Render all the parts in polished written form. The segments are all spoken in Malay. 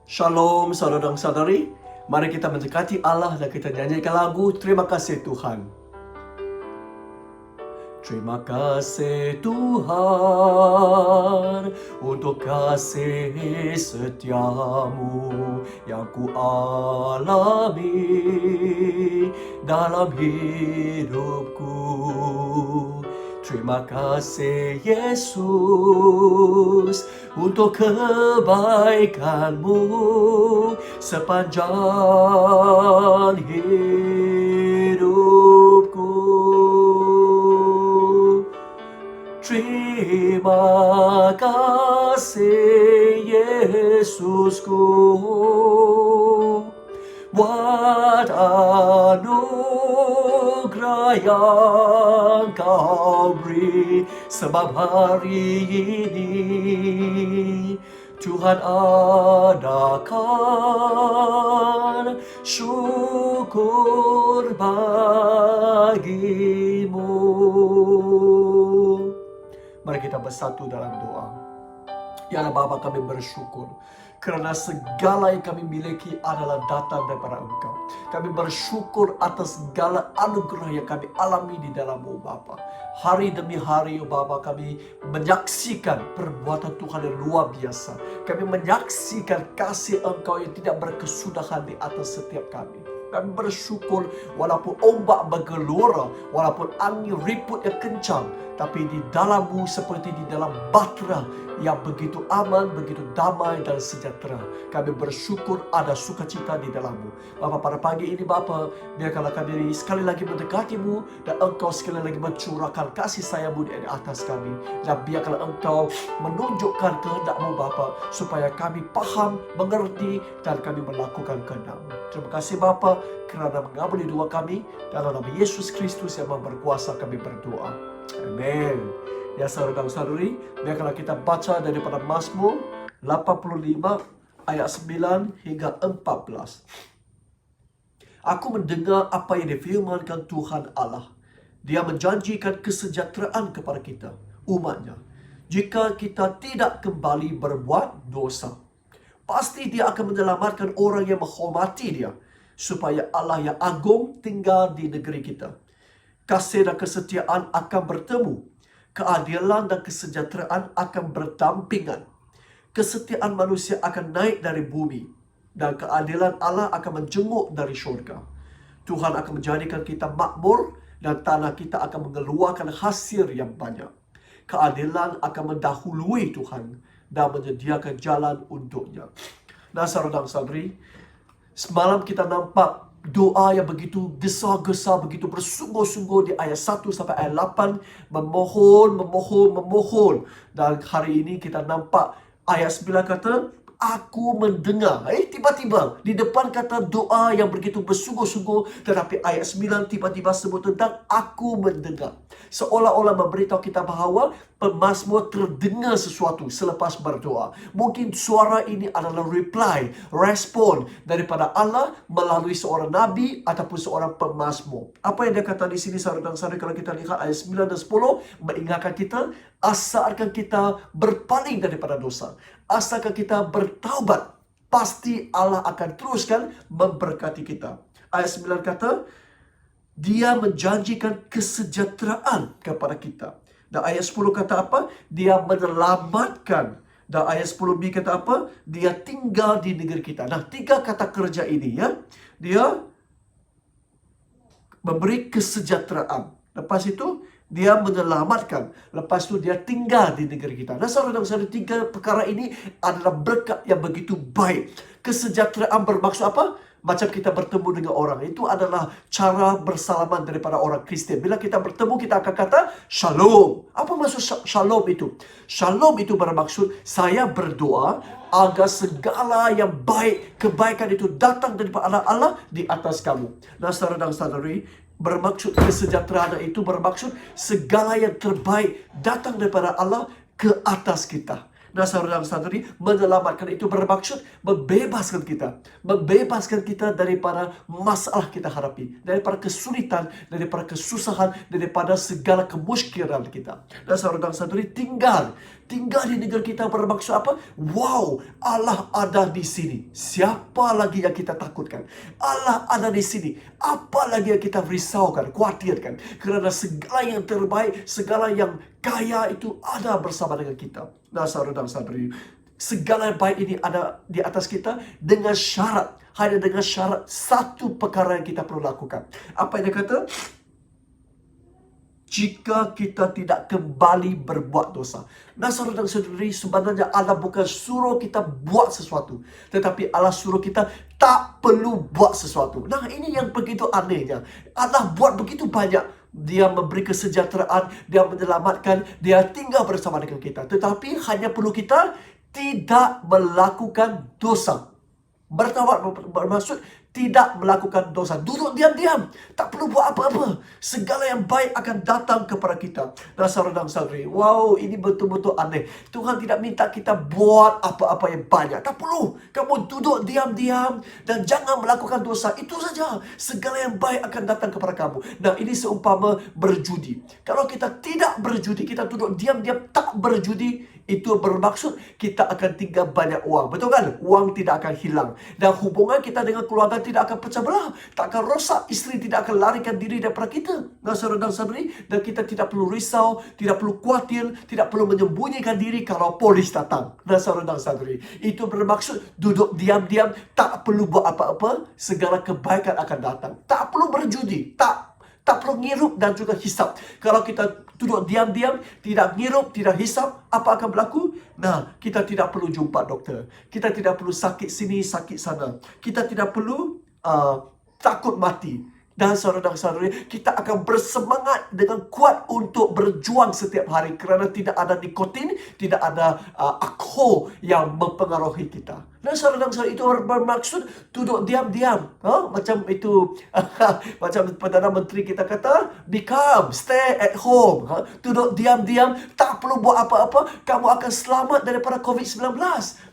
Shalom saudara dan saudari. Mari kita mendekati Allah dan kita nyanyikan lagu Terima Kasih Tuhan. Terima kasih Tuhan untuk kasih setiamu yang ku alami dalam hidupku. Terima kasih Yesus untuk kebaikanmu sepanjang hidupku. Terima kasih Yesusku buat anugerah yang kau beri, sebab hari ini Tuhan adakan syukur bagimu. Mari kita bersatu dalam doa. Ya Allah Bapa, kami bersyukur kerana segala yang kami miliki adalah datang daripada Engkau. Kami bersyukur atas segala anugerah yang kami alami di dalam-Mu Bapa. Hari demi hari, Bapa, kami menyaksikan perbuatan Tuhan yang luar biasa. Kami menyaksikan kasih Engkau yang tidak berkesudahan di atas setiap kami. Kami bersyukur walaupun ombak bergelora, walaupun angin ribut yang kencang, tapi di dalam-Mu seperti di dalam bahtera yang begitu aman, begitu damai dan sejahtera. Kami bersyukur ada sukacita di dalam-Mu. Bapa, pada pagi ini Bapa, biarkanlah kami sekali lagi mendekati-Mu dan Engkau sekali lagi mencurahkan kasih sayang-Mu di atas kami. Dan biarkanlah Engkau menunjukkan kehendak-Mu Bapa, supaya kami paham, mengerti dan kami melakukan kehendak-Mu. Terima kasih Bapa kerana mengabuli doa kami. Dalam nama Yesus Kristus yang berkuasa kami berdoa. Amin. Ya saudara dan saudari, biarkanlah kita baca daripada Mazmur 85 ayat 9 hingga 14. Aku mendengar apa yang difirmankan Tuhan Allah. Dia menjanjikan kesejahteraan kepada kita, umatnya. Jika kita tidak kembali berbuat dosa, pasti Dia akan menyelamatkan orang yang menghormati Dia, supaya Allah yang agung tinggal di negeri kita. Kasih dan kesetiaan akan bertemu. Keadilan dan kesejahteraan akan berdampingan. Kesetiaan manusia akan naik dari bumi, dan keadilan Allah akan menjenguk dari syurga. Tuhan akan menjadikan kita makmur, dan tanah kita akan mengeluarkan hasil yang banyak. Keadilan akan mendahului Tuhan dan menyediakan jalan untuknya. Nah, saudara dan saudari, semalam kita nampak doa yang begitu gesar-gesar, begitu bersungguh-sungguh di ayat 1 sampai ayat 8. Memohon. Dan hari ini kita nampak ayat 9 kata, aku mendengar. Tiba-tiba di depan kata doa yang begitu bersungguh-sungguh, tetapi ayat 9 tiba-tiba sebut tentang aku mendengar. Seolah-olah memberitahu kita bahawa pemazmur terdengar sesuatu selepas berdoa. Mungkin suara ini adalah respon daripada Allah melalui seorang nabi ataupun seorang pemazmur. Apa yang dia kata di sini saudara dan saudari, kalau kita lihat ayat 9 dan 10, mengingatkan kita, asalkan kita berpaling daripada dosa, asalkan kita bertaubat, pasti Allah akan teruskan memberkati kita. Ayat 9 kata, Dia menjanjikan kesejahteraan kepada kita. Dan ayat 10 kata apa? Dia menyelamatkan. Dan ayat 10b kata apa? Dia tinggal di negeri kita. Nah, 3 kata kerja ini ya. Dia memberi kesejahteraan. Lepas itu dia menyelamatkan. Lepas itu dia tinggal di negeri kita. Nah, saudara dan saudari, 3 perkara ini adalah berkat yang begitu baik. Kesejahteraan bermaksud apa? Macam kita bertemu dengan orang, itu adalah cara bersalaman daripada orang Kristian. Bila kita bertemu, kita akan kata shalom. Apa maksud shalom itu? Shalom itu bermaksud saya berdoa agar segala yang baik, kebaikan itu datang daripada Allah di atas kamu. Nah, saudara dan saudari, bermaksud kesejahteraan itu bermaksud segala yang terbaik datang daripada Allah ke atas kita. Nah, saudara dan saudari, menyelamatkan itu bermaksud membebaskan kita daripada masalah kita hadapi, daripada kesulitan, daripada kesusahan, daripada segala kemusykilan kita. Dan saudara dan saudari, tinggal tinggal di negara kita bermaksud apa? Wow, Allah ada di sini. Siapa lagi yang kita takutkan? Allah ada di sini. Apa lagi yang kita risaukan, khawatirkan? Kerana segala yang terbaik, segala yang kaya itu ada bersama dengan kita. Nah, saudara dan saudari, segala yang baik ini ada di atas kita dengan syarat. Hanya dengan syarat satu perkara yang kita perlu lakukan. Apa yang dia kata? Jika kita tidak kembali berbuat dosa. Nah, saudara dan saudari, sebenarnya Allah bukan suruh kita buat sesuatu, tetapi Allah suruh kita tak perlu buat sesuatu. Nah, ini yang begitu anehnya. Allah buat begitu banyak. Dia memberi kesejahteraan, Dia menyelamatkan, Dia tinggal bersama dengan kita. Tetapi hanya perlu kita tidak melakukan dosa. Bertaubat bermaksud tidak melakukan dosa. Duduk diam-diam. Tak perlu buat apa-apa. Segala yang baik akan datang kepada kita. Dan saudara dan saudari, wow, ini betul-betul aneh. Tuhan tidak minta kita buat apa-apa yang banyak. Tak perlu. Kamu duduk diam-diam dan jangan melakukan dosa. Itu saja. Segala yang baik akan datang kepada kamu. Nah, ini seumpama berjudi. Kalau kita tidak berjudi, kita duduk diam-diam tak berjudi, itu bermaksud kita akan tinggal banyak uang. Betul kan? Uang tidak akan hilang. Dan hubungan kita dengan keluarga tidak akan pecah belah. Tak akan rosak. Isteri tidak akan larikan diri daripada kita. Dan saudara dan saudari, dan kita tidak perlu risau, tidak perlu khawatir, tidak perlu menyembunyikan diri kalau polis datang. Dan saudara dan saudari, itu bermaksud duduk diam-diam, tak perlu buat apa-apa, segala kebaikan akan datang. Tak perlu berjudi. Tak perlu ngirup dan juga hisap. Kalau kita duduk diam-diam, tidak ngirup, tidak hisap, apa akan berlaku? Nah, kita tidak perlu jumpa doktor. Kita tidak perlu sakit sini, sakit sana. Kita tidak perlu takut mati. Dan saudara dan saudari, kita akan bersemangat dengan kuat untuk berjuang setiap hari. Kerana tidak ada nikotin, tidak ada alkohol yang mempengaruhi kita. Dan saudara dan saudari, itu bermaksud duduk diam-diam. Macam itu, macam Perdana Menteri kita kata, be calm, stay at home. Duduk diam-diam, tak perlu buat apa-apa, kamu akan selamat daripada COVID-19.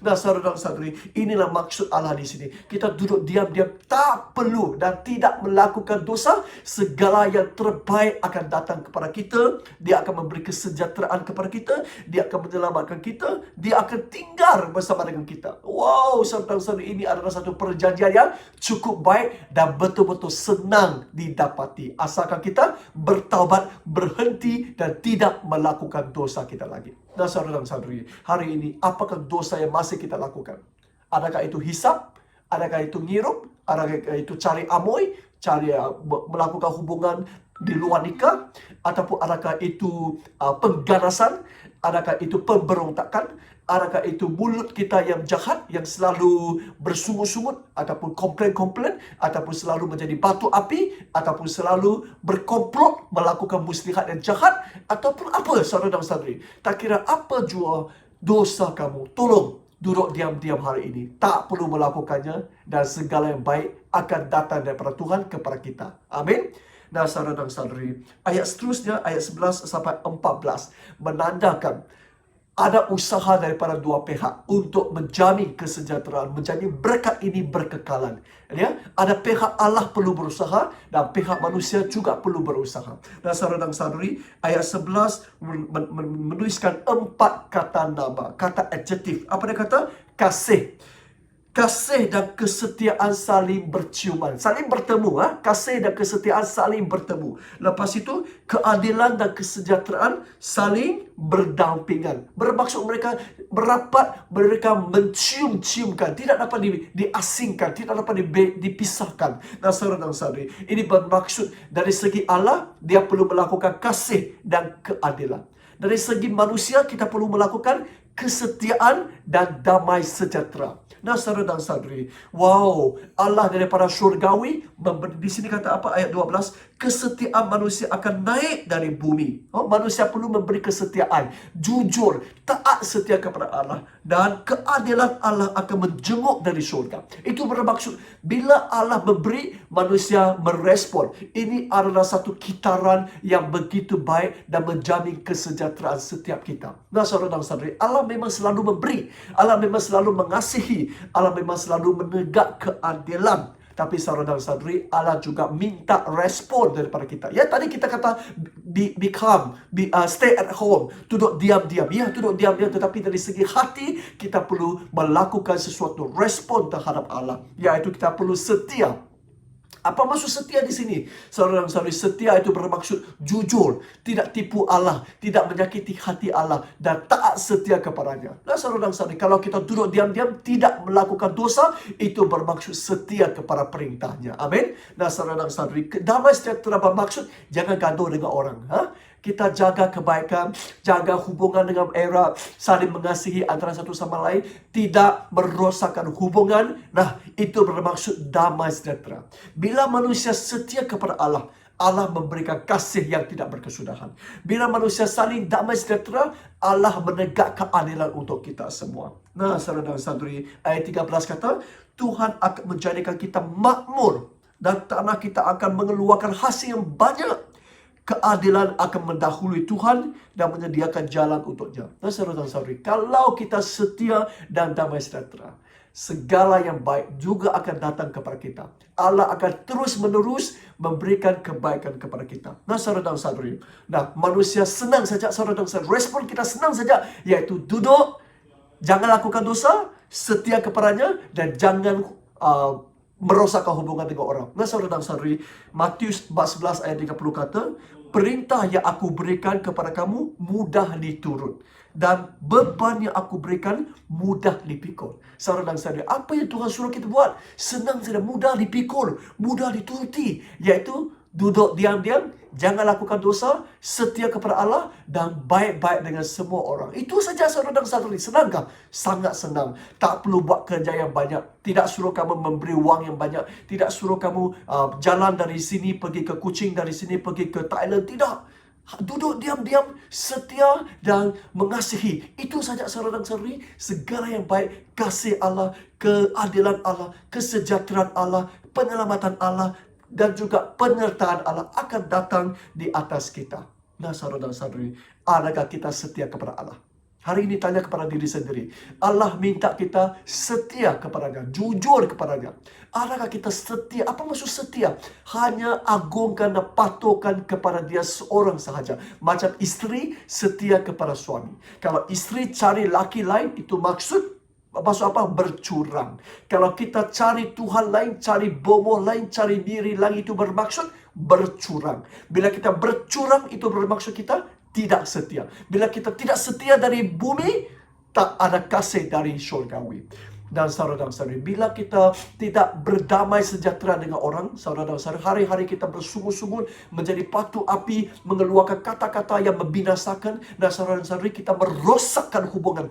Nah, saudara dan saudari, inilah maksud Allah di sini. Kita duduk diam-diam, tak perlu dan tidak melakukan dosa. Segala yang terbaik akan datang kepada kita. Dia akan memberi kesejahteraan kepada kita. Dia akan menyelamatkan kita. Dia akan tinggal bersama dengan kita. Wow, saudara-saudari, ini adalah satu perjanjian yang cukup baik dan betul-betul senang didapati. Asalkan kita bertaubat, berhenti dan tidak melakukan dosa kita lagi. Nah, saudara dan saudari, hari ini apakah dosa yang masih kita lakukan? Adakah itu hisap? Adakah itu ngirup? Adakah itu cari amoy? Cari melakukan hubungan di luar nikah? Ataupun adakah itu pengganasan? Adakah itu pemberontakan? Adakah itu mulut kita yang jahat, yang selalu bersungut-sungut, ataupun komplain-komplain, ataupun selalu menjadi batu api, ataupun selalu berkomplot melakukan muslihat yang jahat, ataupun apa, saudara dan saudari? Tak kira apa jua dosa kamu, tolong duduk diam-diam hari ini. Tak perlu melakukannya, dan segala yang baik akan datang daripada Tuhan kepada kita. Amin. Nah, saudara dan saudari, ayat seterusnya, ayat 11 sampai 14, menandakan ada usaha daripada dua pihak untuk menjamin kesejahteraan, menjadi berkat ini berkekalan. Ya, ada pihak Allah perlu berusaha dan pihak manusia juga perlu berusaha. Dan saudara dan saudari, ayat 11 menuliskan 4 kata nama, kata adjektif. Apa dia kata? Kasih. Kasih dan kesetiaan saling berciuman. Saling bertemu. Kasih dan kesetiaan saling bertemu. Lepas itu, keadilan dan kesejahteraan saling berdampingan. Bermaksud mereka berapat, mereka mencium-ciumkan. Tidak dapat diasingkan, tidak dapat dipisahkan. Nah, saudara dan saudari, ini bermaksud dari segi Allah, Dia perlu melakukan kasih dan keadilan. Dari segi manusia, kita perlu melakukan kesetiaan dan damai sejahtera. Nah, saudara dan saudari, wow, Allah daripada syurgawi, di sini kata apa? Ayat 12, kesetiaan manusia akan naik dari bumi. Manusia perlu memberi kesetiaan, jujur, taat setia kepada Allah, dan keadilan Allah akan menjenguk dari syurga. Itu bermaksud bila Allah memberi, manusia merespon. Ini adalah satu kitaran yang begitu baik dan menjamin kesejahteraan setiap kita. Nah, saudara dan saudari, Allah memang selalu memberi, Allah memang selalu mengasihi, Allah memang selalu menegak keadilan. Tapi saudara dan saudari, Allah juga minta respon daripada kita. Ya, tadi kita kata be calm, stay at home, duduk diam-diam. Ya, duduk diam-diam, tetapi dari segi hati kita perlu melakukan sesuatu respon terhadap Allah. Yaitu kita perlu setia. Apa maksud setia di sini? Saudara dan saudari, setia itu bermaksud jujur, tidak tipu Allah, tidak menyakiti hati Allah, dan taat setia kepadanya. Nah, saudara dan saudari, kalau kita duduk diam-diam, tidak melakukan dosa, itu bermaksud setia kepada perintahnya. Amin. Nah, saudara dan saudari, damai sejahtera bermaksud jangan gaduh dengan orang. Kita jaga kebaikan, jaga hubungan dengan era, saling mengasihi antara satu sama lain, tidak merosakkan hubungan. Nah, itu bermaksud damai sejahtera. Bila manusia setia kepada Allah, Allah memberikan kasih yang tidak berkesudahan. Bila manusia saling damai sejahtera, Allah menegakkan keadilan untuk kita semua. Nah, saudara dan saudari, ayat 13 kata, Tuhan akan menjadikan kita makmur, dan tanah kita akan mengeluarkan hasil yang banyak. Keadilan akan mendahului Tuhan dan menyediakan jalan untuknya. Nah, saudara dan saudari, kalau kita setia dan damai sejahtera, segala yang baik juga akan datang kepada kita. Allah akan terus-menerus memberikan kebaikan kepada kita. Nah, saudara dan saudari, nah, manusia senang saja, saudara dan saudari, respon kita senang saja, yaitu duduk, jangan lakukan dosa, setia kepadanya, dan jangan merosakkan hubungan dengan orang. Nah, saudara dan saudari, Matius 14 ayat 30 kata, perintah yang aku berikan kepada kamu mudah diturut, dan beban yang aku berikan mudah dipikul. Saudara dan saudari, apa yang Tuhan suruh kita buat? Senang saja, mudah dipikul, mudah dituruti, yaitu duduk diam-diam, jangan lakukan dosa, setia kepada Allah, dan baik-baik dengan semua orang. Itu saja, saudara dan saudari. Senangkah? Sangat senang. Tak perlu buat kerja yang banyak. Tidak suruh kamu memberi wang yang banyak. Tidak suruh kamu jalan dari sini pergi ke Kuching, dari sini pergi ke Thailand. Tidak. Duduk diam-diam, setia dan mengasihi. Itu saja, saudara dan saudari. Segala yang baik, kasih Allah, keadilan Allah, kesejahteraan Allah, penyelamatan Allah, dan juga penyertaan Allah akan datang di atas kita. Nah, saudara dan saudari, adakah kita setia kepada Allah? Hari ini tanya kepada diri sendiri. Allah minta kita setia kepadanya, jujur kepadanya. Adakah kita setia? Apa maksud setia? Hanya agungkan dan patuhkan kepada dia seorang sahaja. Macam isteri setia kepada suami. Kalau isteri cari laki lain, itu maksud apa? Bercurang. Kalau kita cari Tuhan lain, cari bomoh lain, cari diri lain, itu bermaksud bercurang. Bila kita bercurang, itu bermaksud kita tidak setia. Bila kita tidak setia dari bumi, tak ada kasih dari surgawi. Dan saudara dan saudari, bila kita tidak berdamai sejahtera dengan orang, saudara dan saudari, hari-hari kita bersungguh-sungguh menjadi batu api, mengeluarkan kata-kata yang membinasakan. Dan saudara dan saudari, kita merosakkan hubungan.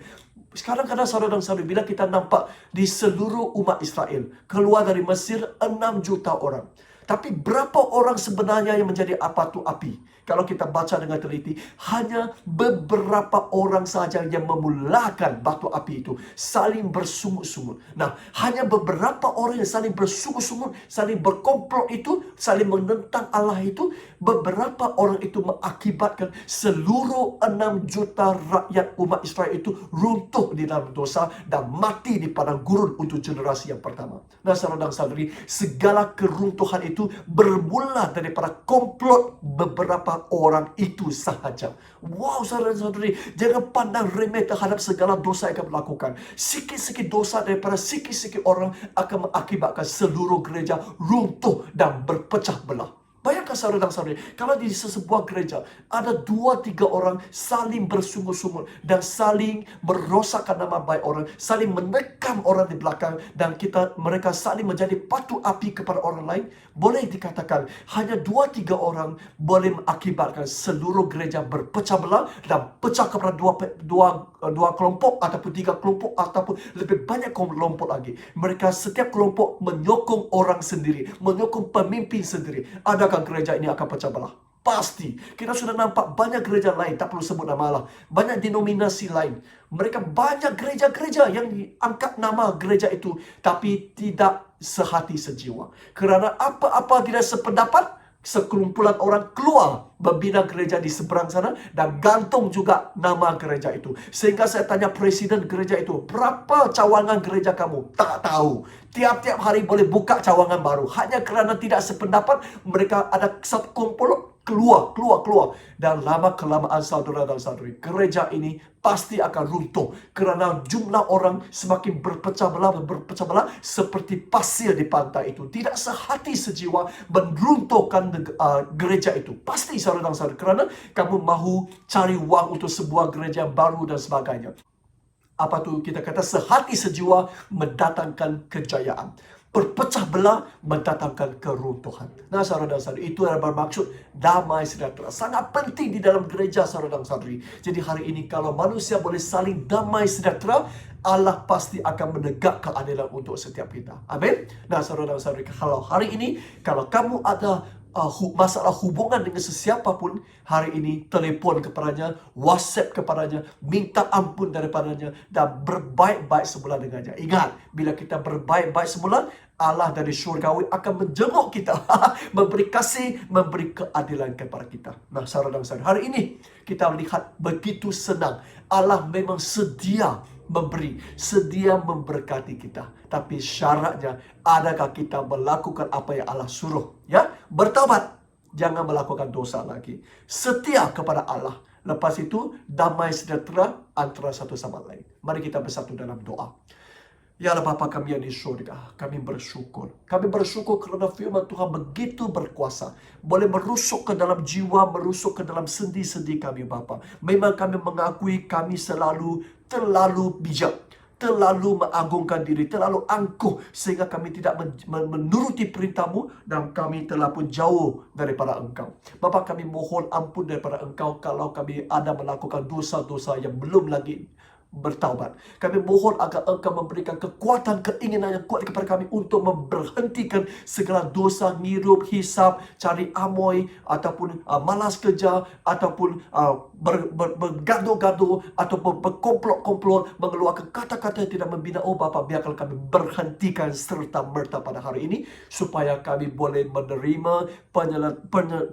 Sekarang kadang saudara dan saudari, bila kita nampak di seluruh umat Israel, keluar dari Mesir 6 juta orang. Tapi berapa orang sebenarnya yang menjadi batu api? Kalau kita baca dengan teliti, hanya beberapa orang saja yang memulakan batu api itu, saling bersungut-sungut. Nah, hanya beberapa orang yang saling bersungut-sungut, saling berkomplot itu, saling menentang Allah itu, beberapa orang itu mengakibatkan seluruh 6 juta rakyat umat Israel itu runtuh di dalam dosa dan mati di padang gurun untuk generasi yang pertama. Nah, saudara dan saudari, segala keruntuhan itu bermula daripada komplot beberapa orang itu sahaja. Wow, saudara dan saudari, jangan pandang remeh terhadap segala dosa yang kamu lakukan. Sikit-sikit dosa daripada sikit-sikit orang akan mengakibatkan seluruh gereja runtuh dan berpecah belah. Bayangkan saudara dan saudari, kalau di sebuah gereja ada 2-3 orang saling bersungguh-sungguh dan saling merosakkan nama baik orang, saling menekam orang di belakang, dan mereka saling menjadi batu api kepada orang lain, boleh dikatakan hanya 2-3 orang boleh mengakibatkan seluruh gereja berpecah belah dan pecah kepada dua kelompok ataupun 3 kelompok ataupun lebih banyak kelompok lagi. Mereka setiap kelompok menyokong orang sendiri, menyokong pemimpin sendiri. Adakah gereja ini akan pecah belah? Pasti. Kita sudah nampak banyak gereja lain, tak perlu sebut nama Allah, banyak denominasi lain. Mereka banyak gereja-gereja yang diangkat nama gereja itu, tapi tidak sehati sejiwa. Kerana apa-apa tidak sependapat, sekelumpulan orang keluar membina gereja di seberang sana dan gantung juga nama gereja itu. Sehingga saya tanya presiden gereja itu, berapa cawangan gereja kamu? Tak tahu. Tiap-tiap hari boleh buka cawangan baru. Hanya kerana tidak sependapat, mereka ada satu kumpul, keluar. Dan lama-kelamaan saudara dan saudari, gereja ini pasti akan runtuh. Kerana jumlah orang semakin berpecah belah seperti pasir di pantai itu. Tidak sehati sejiwa meruntuhkan gereja itu. Pasti saudara dan saudari, kerana kamu mahu cari wang untuk sebuah gereja baru dan sebagainya. Apa tu kita kata, sehati sejiwa mendatangkan kejayaan. Berpecah belah mendatangkan keruntuhan. Nah, saudara dan saudari, itu adalah bermaksud damai sejahtera. Sangat penting di dalam gereja, saudara dan saudari. Jadi hari ini kalau manusia boleh saling damai sejahtera, Allah pasti akan menegak keadilan untuk setiap kita. Amin. Nah, saudara dan saudari, kalau hari ini, kalau kamu ada masalah hubungan dengan sesiapa pun, hari ini telefon kepadanya, WhatsApp kepadanya, minta ampun daripadanya, dan berbaik-baik semula dengannya. Ingat, bila kita berbaik-baik semula, Allah dari syurgawi akan menjenguk kita, memberi kasih, memberi keadilan kepada kita. Nah, saudara dan saudara, hari ini kita melihat begitu senang. Allah memang sedia memberi, sedia memberkati kita. Tapi syaratnya, adakah kita melakukan apa yang Allah suruh? Ya, bertaubat, jangan melakukan dosa lagi, setia kepada Allah. Lepas itu, damai sejahtera antara satu sama lain. Mari kita bersatu dalam doa. Ya Allah Bapa kami yang di surga, kami bersyukur. Kami bersyukur kerana firman Tuhan begitu berkuasa. Boleh merusuk ke dalam jiwa, merusuk ke dalam sendi-sendi kami Bapa. Memang kami mengakui kami terlalu bijak, terlalu mengagungkan diri, terlalu angkuh, sehingga kami tidak menuruti perintah-Mu, dan kami telah pun jauh daripada Engkau. Bapa, kami mohon ampun daripada Engkau kalau kami ada melakukan dosa-dosa yang belum lagi bertaubat. Kami mohon agar Engkau memberikan kekuatan, keinginan yang kuat kepada kami untuk memberhentikan segala dosa, ngirup, hisap, cari amoy, ataupun malas kerja, ataupun bergaduh-gaduh, ataupun berkomplot-komplot, mengeluarkan kata-kata yang tidak membina. Oh Bapa, biarkan kami berhentikan serta-merta pada hari ini, supaya kami boleh menerima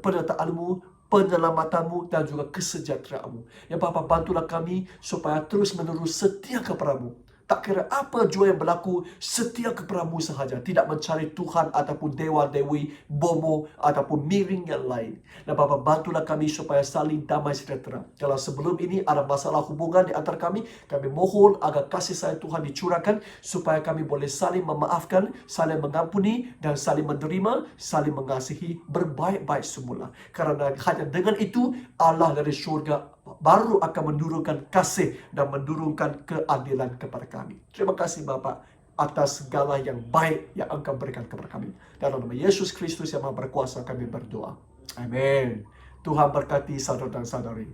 penyertaan-Mu, penyelamatanmu dan juga kesejahteraanmu. Ya Bapa, bantulah kami supaya terus menerus setia kepadamu. Tak kira apa jua yang berlaku, setia kepadamu sahaja. Tidak mencari Tuhan ataupun dewa-dewi, bomo ataupun miring yang lain. Dan Bapa, bantulah kami supaya saling damai sejahtera. Kalau sebelum ini ada masalah hubungan di antara kami mohon agar kasih sayang Tuhan dicurahkan, supaya kami boleh saling memaafkan, saling mengampuni, dan saling menerima, saling mengasihi, berbaik-baik semula. Karena hanya dengan itu, Allah dari syurga baru akan menurunkan kasih dan menurunkan keadilan kepada kami. Terima kasih Bapa atas segala yang baik yang Engkau berikan kepada kami. Dalam nama Yesus Kristus yang Maha Berkuasa kami berdoa. Amin. Tuhan berkati saudara dan saudari.